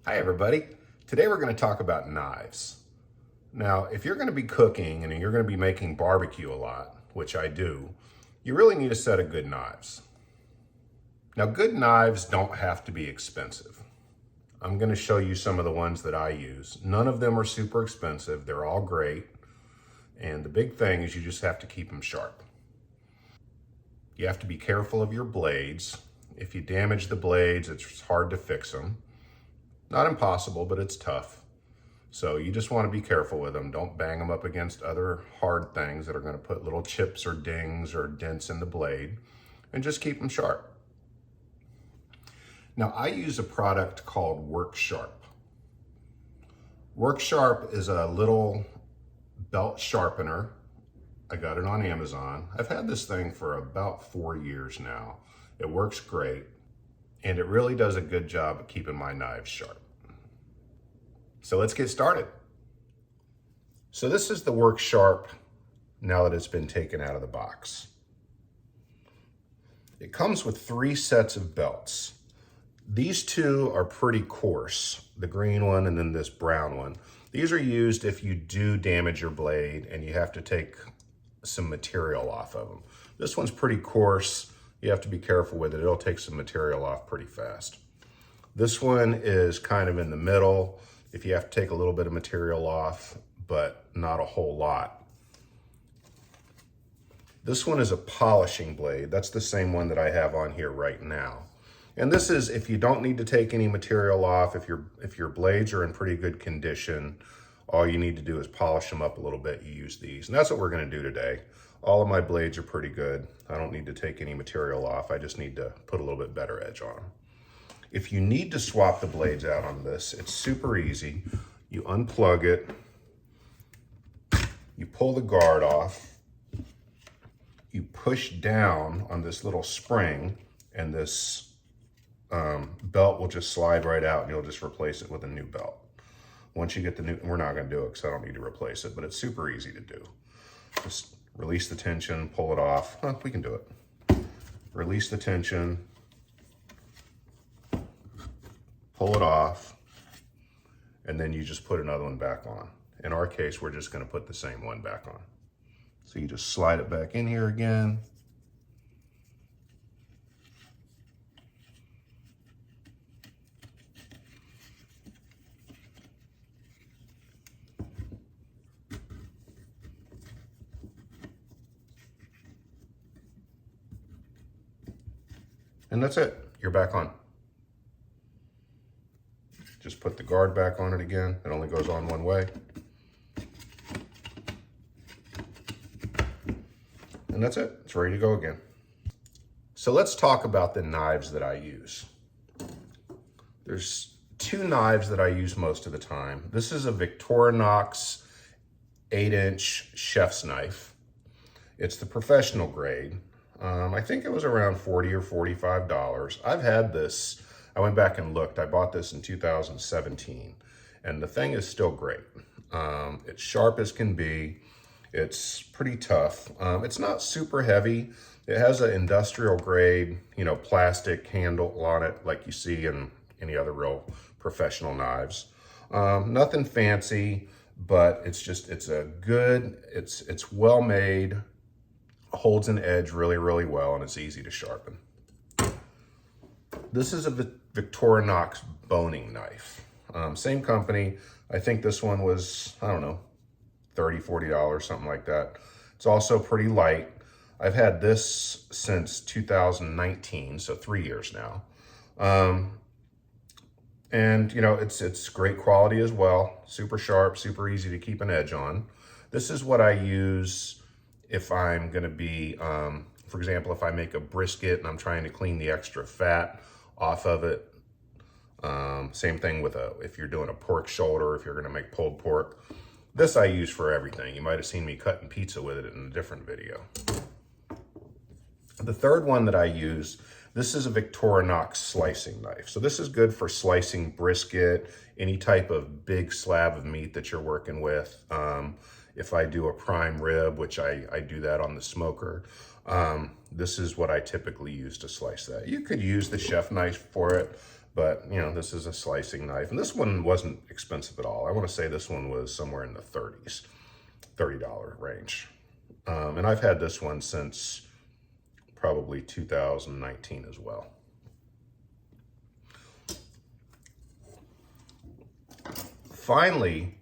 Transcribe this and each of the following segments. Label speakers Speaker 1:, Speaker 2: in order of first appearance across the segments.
Speaker 1: Hi everybody. Today we're going to talk about knives. Now, if you're going to be cooking and you're going to be making barbecue a lot, which I do, you really need a set of good knives. Now, good knives don't have to be expensive. I'm going to show you some of the ones that I use. None of them are super expensive. They're all great. And the big thing is you just have to keep them sharp. You have to be careful of your blades. If you damage the blades, it's hard to fix them. Not impossible, but it's tough. So you just want to be careful with them. Don't bang them up against other hard things that are going to put little chips or dings or dents in the blade, and just keep them sharp. Now, I use a product called Work Sharp. Work Sharp is a little belt sharpener. I got it on Amazon. I've had this thing for about 4 years now. It works great, and it really does a good job of keeping my knives sharp. So let's get started. So this is the Work Sharp now that it's been taken out of the box. It comes with 3 sets of belts. These 2 are pretty coarse, the green one and then this brown one. These are used if you do damage your blade and you have to take some material off of them. This one's pretty coarse. You have to be careful with it. It'll take some material off pretty fast. This one is kind of in the middle. If you have to take a little bit of material off, but not a whole lot. This one is a polishing blade. That's the same one that I have on here right now. And this is if you don't need to take any material off, if your blades are in pretty good condition, all you need to do is polish them up a little bit. You use these, and that's what we're going to do today. All of my blades are pretty good. I don't need to take any material off. I just need to put a little bit better edge on them. If you need to swap the blades out on this, it's super easy. You unplug it, you pull the guard off, you push down on this little spring, and this belt will just slide right out, and you'll just replace it with a new belt. Once you get the new, we're not going to do it because I don't need to replace it, but it's super easy to do. Just release the tension, pull it off. We can do it. Release the tension, pull it off, and then you just put another one back on. In our case, we're just going to put the same one back on. So you just slide it back in here again. And that's it. You're back on. Just put the guard back on it again. It only goes on one way. And that's it. It's ready to go again. So let's talk about the knives that I use. There's 2 knives that I use most of the time. This is a Victorinox 8-inch chef's knife. It's the professional grade. I think it was around $40 or $45. I've had this. I went back and looked. I bought this in 2017, and the thing is still great. It's sharp as can be. It's pretty tough. It's not super heavy. It has an industrial grade, plastic handle on it like you see in any other real professional knives. Nothing fancy, but it's well made, holds an edge really, really well, and it's easy to sharpen. This is a Victorinox boning knife. Same company. I think this one was, I don't know, $30, $40, something like that. It's also pretty light. I've had this since 2019, so 3 years now. And it's great quality as well. Super sharp, super easy to keep an edge on. This is what I use if I'm gonna be, for example, if I make a brisket and I'm trying to clean the extra fat off of it. Same thing with if you're doing a pork shoulder, if you're gonna make pulled pork. This I use for everything. You might have seen me cutting pizza with it in a different video. The third one that I use, this is a Victorinox slicing knife. So this is good for slicing brisket, any type of big slab of meat that you're working with. If I do a prime rib, which I do that on the smoker, this is what I typically use to slice that. You could use the chef knife for it, But, you know, this is a slicing knife. And this one wasn't expensive at all. I want to say this one was somewhere in the 30s, $30 range. And I've had this one since probably 2019 as well. Finally,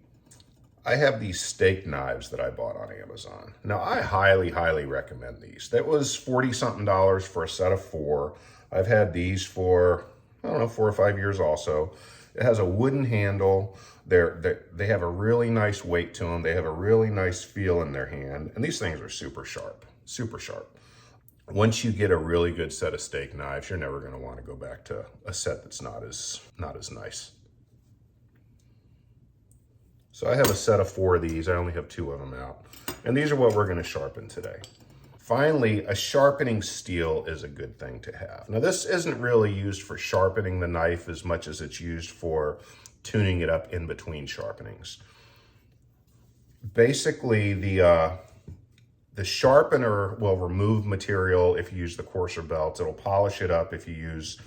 Speaker 1: I have these steak knives that I bought on Amazon. Now, I highly, highly recommend these. That was 40-something for a set of 4. I've had these for, I don't know, 4 or 5 years also. It has a wooden handle. They have a really nice weight to them. They have a really nice feel in their hand. And these things are super sharp, super sharp. Once you get a really good set of steak knives, you're never going to want to go back to a set that's not as nice. So I have a set of 4 of these. I only have 2 of them out. And these are what we're going to sharpen today. Finally, a sharpening steel is a good thing to have. Now, this isn't really used for sharpening the knife as much as it's used for tuning it up in between sharpenings. Basically, the sharpener will remove material if you use the coarser belts. It'll polish it up if you use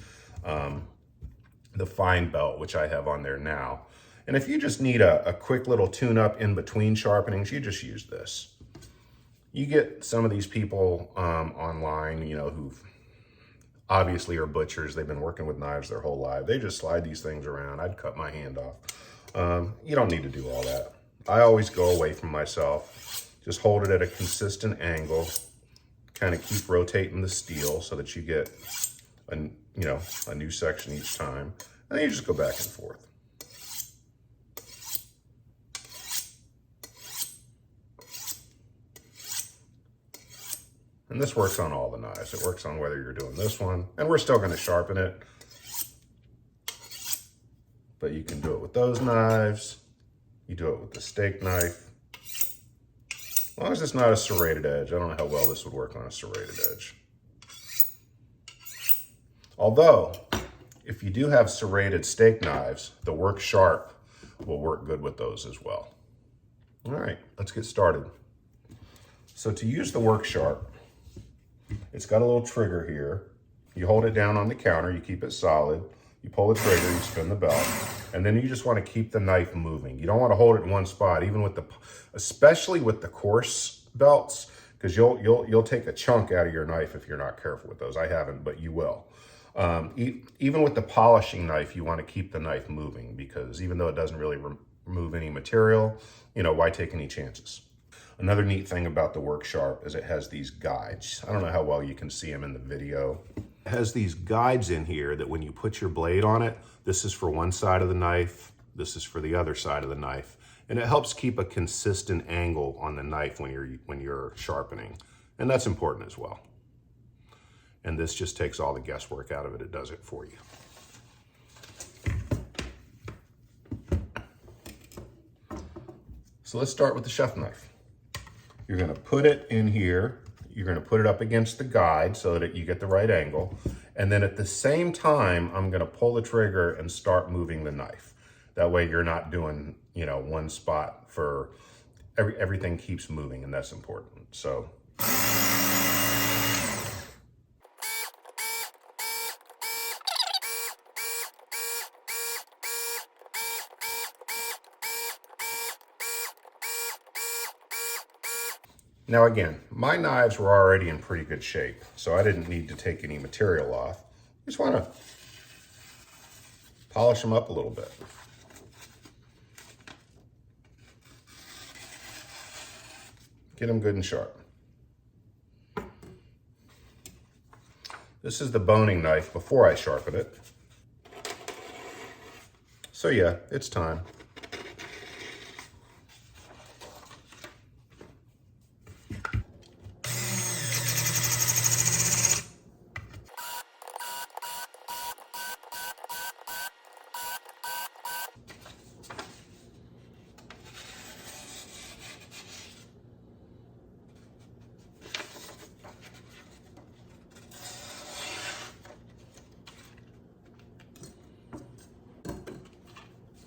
Speaker 1: the fine belt, which I have on there now. And if you just need a quick little tune-up in between sharpenings, you just use this. You get some of these people online, you know, who obviously are butchers. They've been working with knives their whole life. They just slide these things around. I'd cut my hand off. You don't need to do all that. I always go away from myself. Just hold it at a consistent angle. Kind of keep rotating the steel so that you get a new section each time. And then you just go back and forth. And this works on all the knives. It works on whether you're doing this one, and we're still going to sharpen it. But you can do it with those knives. You do it with the steak knife. As long as it's not a serrated edge. I don't know how well this would work on a serrated edge. Although, if you do have serrated steak knives, the Work Sharp will work good with those as well. All right, let's get started. So to use the Work Sharp, it's got a little trigger here. You hold it down on the counter, you keep it solid, you pull the trigger, you spin the belt, and then you just want to keep the knife moving. You don't want to hold it in one spot, even with especially with the coarse belts, because you'll take a chunk out of your knife if you're not careful with those. I haven't, but you will. Even with the polishing knife, you want to keep the knife moving, because even though it doesn't really remove any material, you know, why take any chances? Another neat thing about the Work Sharp is it has these guides. I don't know how well you can see them in the video. It has these guides in here that when you put your blade on it, this is for one side of the knife, this is for the other side of the knife. And it helps keep a consistent angle on the knife when you're sharpening. And that's important as well. And this just takes all the guesswork out of it. It does it for you. So let's start with the chef knife. You're going to put it in here. You're going to put it up against the guide so that you get the right angle. And then at the same time, I'm going to pull the trigger and start moving the knife. That way you're not doing, you know, one spot for everything keeps moving, and that's important. So. Now again, my knives were already in pretty good shape, so I didn't need to take any material off. Just want to polish them up a little bit. Get them good and sharp. This is the boning knife before I sharpen it. So yeah, it's time.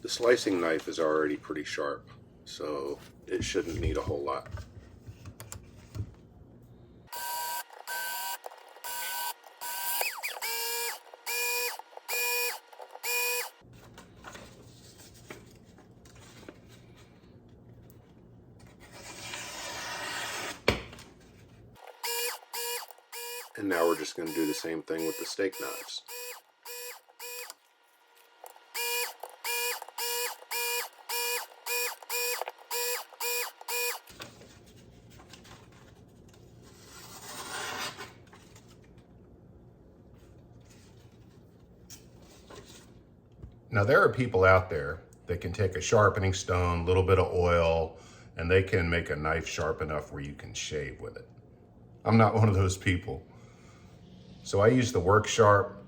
Speaker 1: The slicing knife is already pretty sharp, so it shouldn't need a whole lot. And now we're just going to do the same thing with the steak knives. Now there are people out there that can take a sharpening stone, a little bit of oil, and they can make a knife sharp enough where you can shave with it. I'm not one of those people. So I use the Work Sharp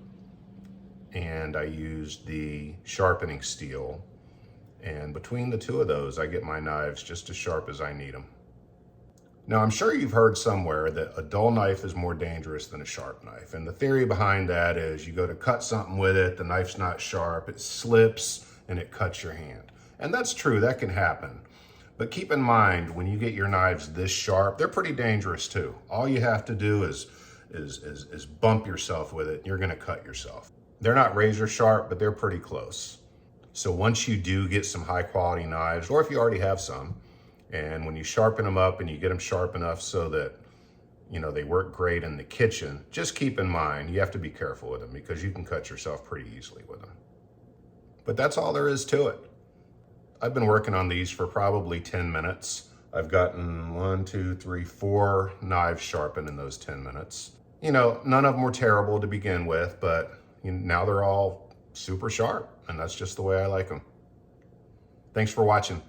Speaker 1: and I use the sharpening steel. And between the two of those, I get my knives just as sharp as I need them. Now, I'm sure you've heard somewhere that a dull knife is more dangerous than a sharp knife. And the theory behind that is you go to cut something with it, the knife's not sharp, it slips, and it cuts your hand. And that's true, that can happen. But keep in mind, when you get your knives this sharp, they're pretty dangerous too. All you have to do is bump yourself with it, and you're gonna cut yourself. They're not razor sharp, but they're pretty close. So once you do get some high quality knives, or if you already have some, and when you sharpen them up and you get them sharp enough so that, you know, they work great in the kitchen, just keep in mind, you have to be careful with them because you can cut yourself pretty easily with them. But that's all there is to it. I've been working on these for probably 10 minutes. I've gotten 4 knives sharpened in those 10 minutes. You know, none of them were terrible to begin with, but now they're all super sharp, and that's just the way I like them. Thanks for watching.